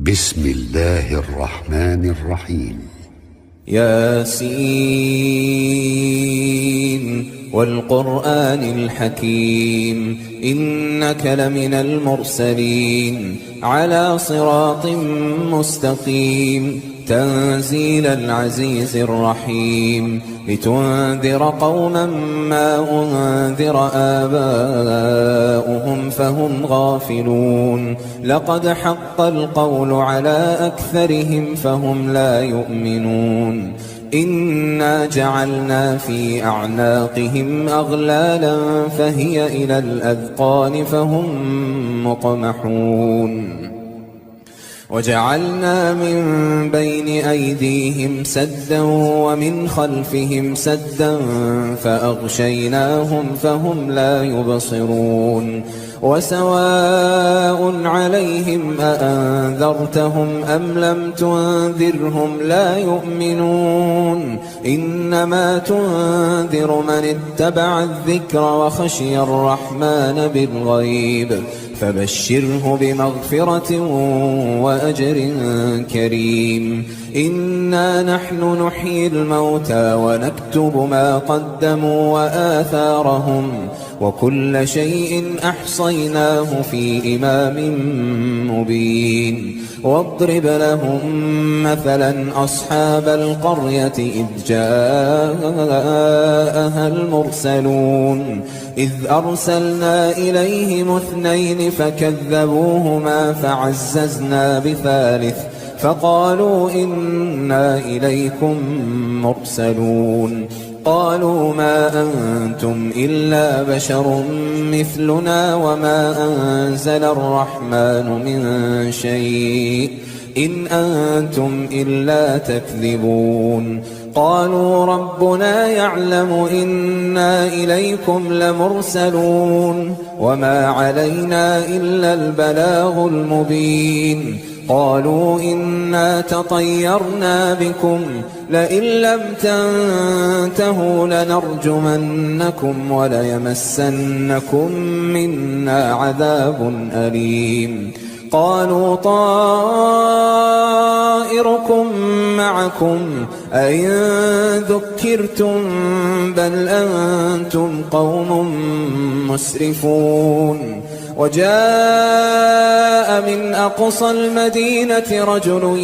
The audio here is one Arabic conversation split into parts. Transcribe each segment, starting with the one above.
بسم الله الرحمن الرحيم. ياسين والقرآن الحكيم إنك لمن المرسلين على صراط مستقيم تنزيل العزيز الرحيم لتنذر قوما ما أنذر آباؤهم فهم غافلون لقد حق القول على أكثرهم فهم لا يؤمنون إنا جعلنا في أعناقهم أغلالا فهي إلى الأذقان فهم مقمحون وجعلنا من بين أيديهم سدا ومن خلفهم سدا فأغشيناهم فهم لا يبصرون وسواء عليهم أأنذرتهم أم لم تنذرهم لا يؤمنون إنما تنذر من اتبع الذكر وخشي الرحمن بالغيب فبشره بمغفرة وأجر كريم إنا نحن نحيي الموتى ونكتب ما قدموا وآثارهم وكل شيء أحصيناه في إمام مبين واضرب لهم مثلا أصحاب القرية إذ جاءها المرسلون إذ أرسلنا إليهم اثنين فكذبوهما فعززنا بثالث فقالوا إنا إليكم مرسلون قالوا ما أنتم إلا بشر مثلنا وما أنزل الرحمن من شيء إن أنتم إلا تكذبون قالوا ربنا يعلم إنا إليكم لمرسلون وما علينا إلا البلاغ المبين قالوا إنا تطيرنا بكم لئن لم تنتهوا لنرجمنكم وليمسنكم منا عذاب أليم قالوا طائركم معكم أئن ذكرتم بل أنتم قوم مسرفون وجاء من أقصى المدينة رجل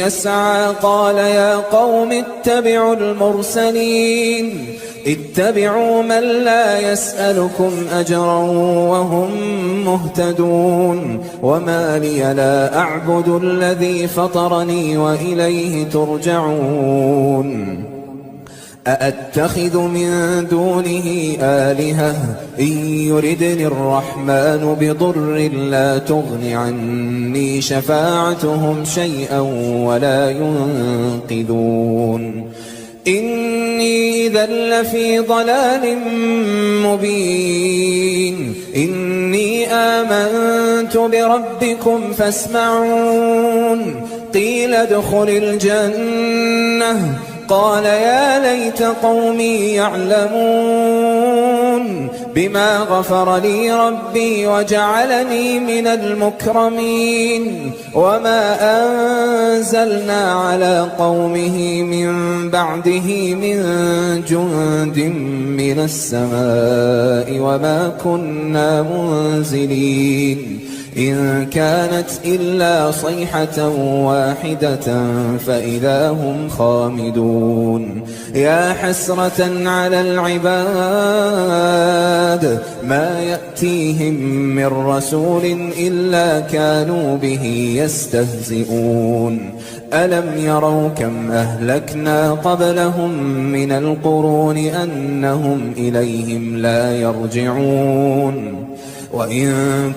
يسعى قال يا قوم اتبعوا المرسلين اتبعوا من لا يسألكم أجرا وهم مهتدون وما لي لا أعبد الذي فطرني وإليه ترجعون أأتخذ من دونه آلهة إن يردني الرحمن بضر لا تغن عني شفاعتهم شيئا ولا ينقذون إني إذا لفي ضلال مبين إني آمنت بربكم فاسمعون قيل ادخل الجنة قال يا ليت قومي يعلمون بما غفر لي ربي وجعلني من المكرمين وما أنزلنا على قومه من بعده من جند من السماء وما كنا منزلين إن كانت إلا صيحة واحدة فإذا هم خامدون يا حسرة على العباد ما يأتيهم من رسول إلا كانوا به يستهزئون ألم يروا كم أهلكنا قبلهم من القرون أنهم إليهم لا يرجعون وإن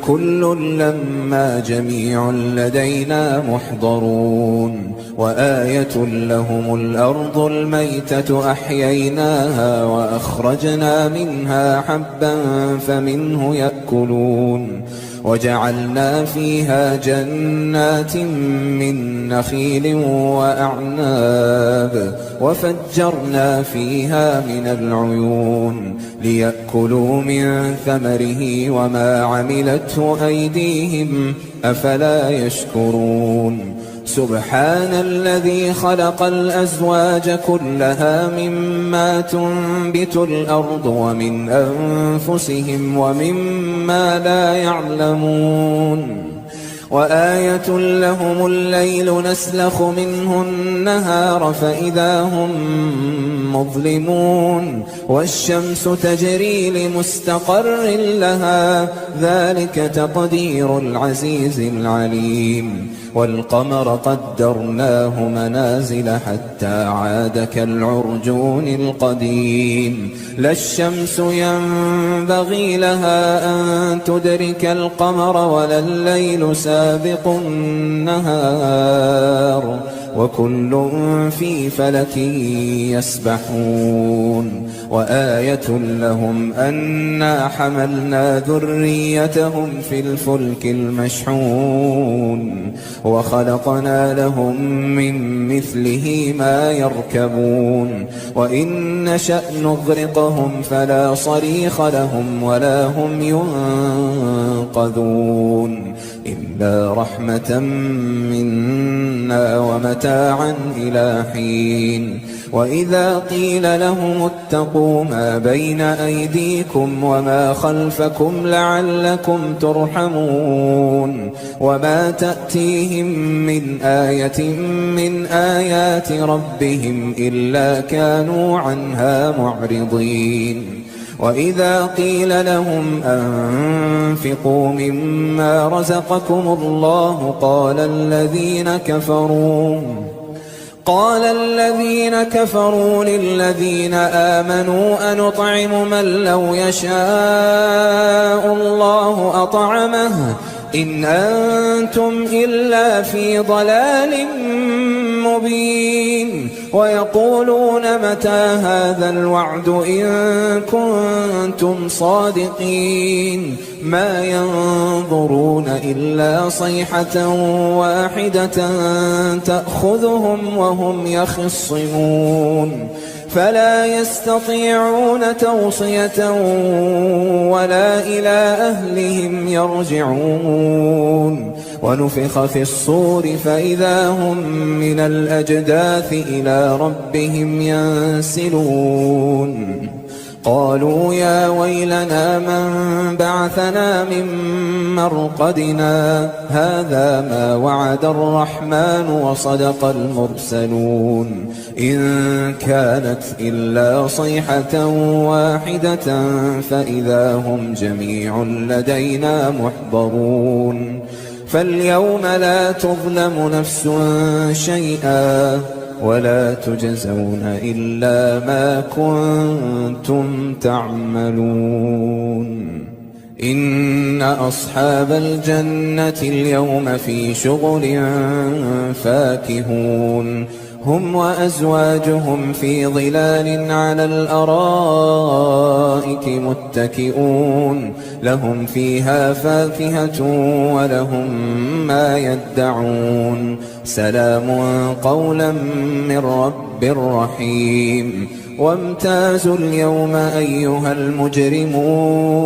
كل لما جميع لدينا محضرون وآية لهم الأرض الميتة أحييناها وأخرجنا منها حبا فمنه يأكلون وجعلنا فيها جنات من نخيل وأعناب وفجرنا فيها من العيون ليأكلوا من ثمره وما عملته أيديهم أفلا يشكرون سبحان الذي خلق الأزواج كلها مما تنبت الأرض ومن أنفسهم ومما لا يعلمون وآية لهم الليل نسلخ منه النهار فإذا هم مظلمون والشمس تجري لمستقر لها ذلك تقدير العزيز العليم والقمر قدرناه منازل حتى عاد كالعرجون القديم لا الشمس ينبغي لها أن تدرك القمر ولا الليل سابق النهار وكل في فلك يسبحون وآية لهم أنا حملنا ذريتهم في الفلك المشحون وخلقنا لهم من مثله ما يركبون وإن نشأ نغرقهم فلا صريخ لهم ولا هم ينقذون إلا رحمة منا ومتاعا إلى حين وإذا قيل لهم اتقوا ما بين أيديكم وما خلفكم لعلكم ترحمون وما تأتيهم من آية من آيات ربهم إلا كانوا عنها معرضين وإذا قيل لهم أنفقوا مما رزقكم الله قال الذين كفروا للذين آمنوا أنطعم من لو يشاء الله أطعمه إن أنتم إلا في ضلال مبين ويقولون متى هذا الوعد إن كنتم صادقين ما ينظرون إلا صيحة واحدة تأخذهم وهم يخصمون فلا يستطيعون توصية ولا إلى أهلهم يرجعون ونفخ في الصور فإذا هم من الأجداث إلى ربهم ينسلون قالوا يا ويلنا من بعثنا من مرقدنا هذا ما وعد الرحمن وصدق المرسلون إن كانت إلا صيحة واحدة فإذا هم جميع لدينا محضرون فاليوم لا تظلم نفس شيئا ولا تجزون إلا ما كنتم تعملون إن أصحاب الجنة اليوم في شغل فاكهون هم وأزواجهم في ظلال على الأرائك متكئون لهم فيها فاكهة ولهم ما يدعون سلام قولا من رب رحيم وامتازوا اليوم أيها المجرمون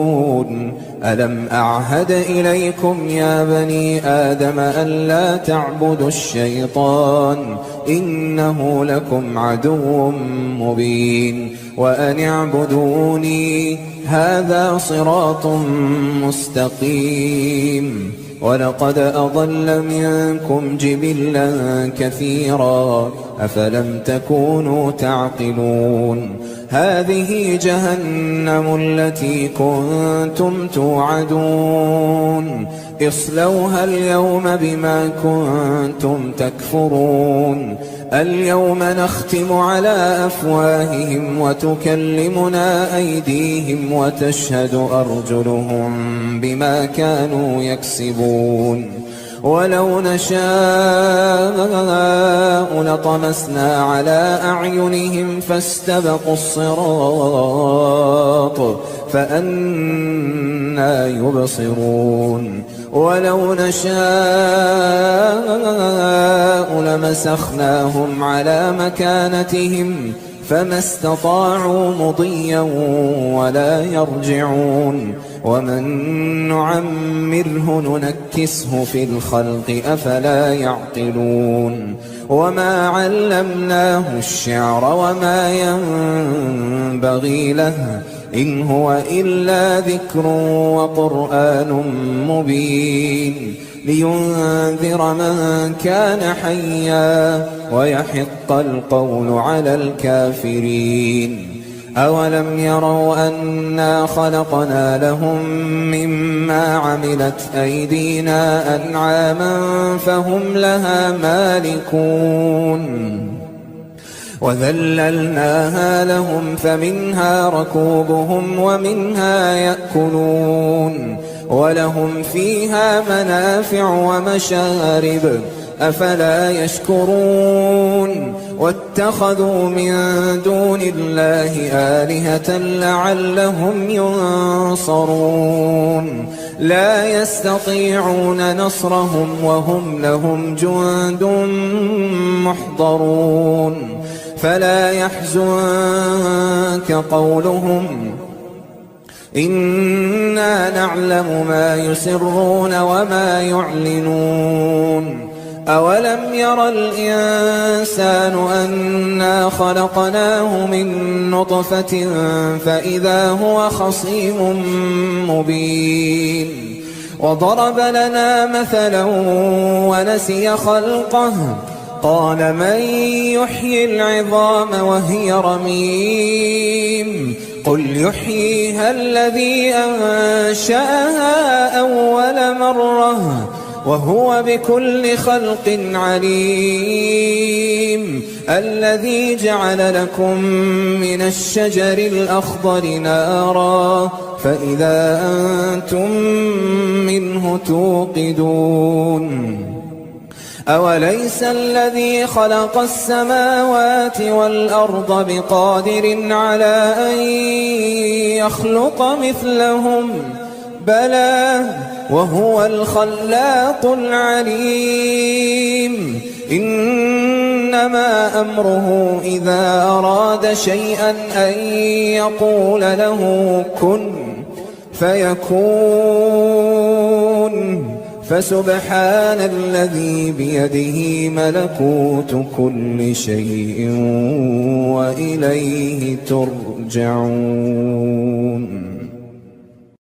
ألم أعهد إليكم يا بني آدم ألا تعبدوا الشيطان إنه لكم عدو مبين وأن اعبدوني هذا صراط مستقيم ولقد أضل منكم جبلا كثيرا أفلم تكونوا تعقلون هذه جهنم التي كنتم توعدون اصلوها اليوم بما كنتم تكفرون اليوم نختم على أفواههم وتكلمنا أيديهم وتشهد أرجلهم بما كانوا يكسبون ولو نشاء لطمسنا على أعينهم فاستبقوا الصراط فأنى يبصرون ولو نشاء لمسخناهم على مكانتهم فما استطاعوا مضيا ولا يرجعون ومن نعمره ننكسه في الخلق أفلا يعقلون وما علمناه الشعر وما ينبغي له إن هو إلا ذكر وقرآن مبين لينذر من كان حيا ويحق القول على الكافرين أولم يروا أنا خلقنا لهم مما عملت أيدينا أنعاما فهم لها مالكون وذللناها لهم فمنها ركوبهم ومنها يأكلون ولهم فيها منافع ومشارب أفلا يشكرون واتخذوا من دون الله آلهة لعلهم ينصرون لا يستطيعون نصرهم وهم لهم جند محضرون فلا يحزنك قولهم إنا نعلم ما يسرون وما يعلنون أولم ير الإنسان أنا خلقناه من نطفة فإذا هو خصيم مبين وضرب لنا مثلا ونسي خلقه قال من يحيي العظام وهي رميم قل يحييها الذي أنشأها أول مرة وهو بكل خلق عليم الذي جعل لكم من الشجر الأخضر نارا فإذا أنتم منه توقدون أوليس الذي خلق السماوات والأرض بقادر على أن يخلق مثلهم بلى وهو الخلاق العليم إنما أمره إذا أراد شيئا أن يقول له كن فيكون فسبحان الذي بيده ملكوت كل شيء وإليه ترجعون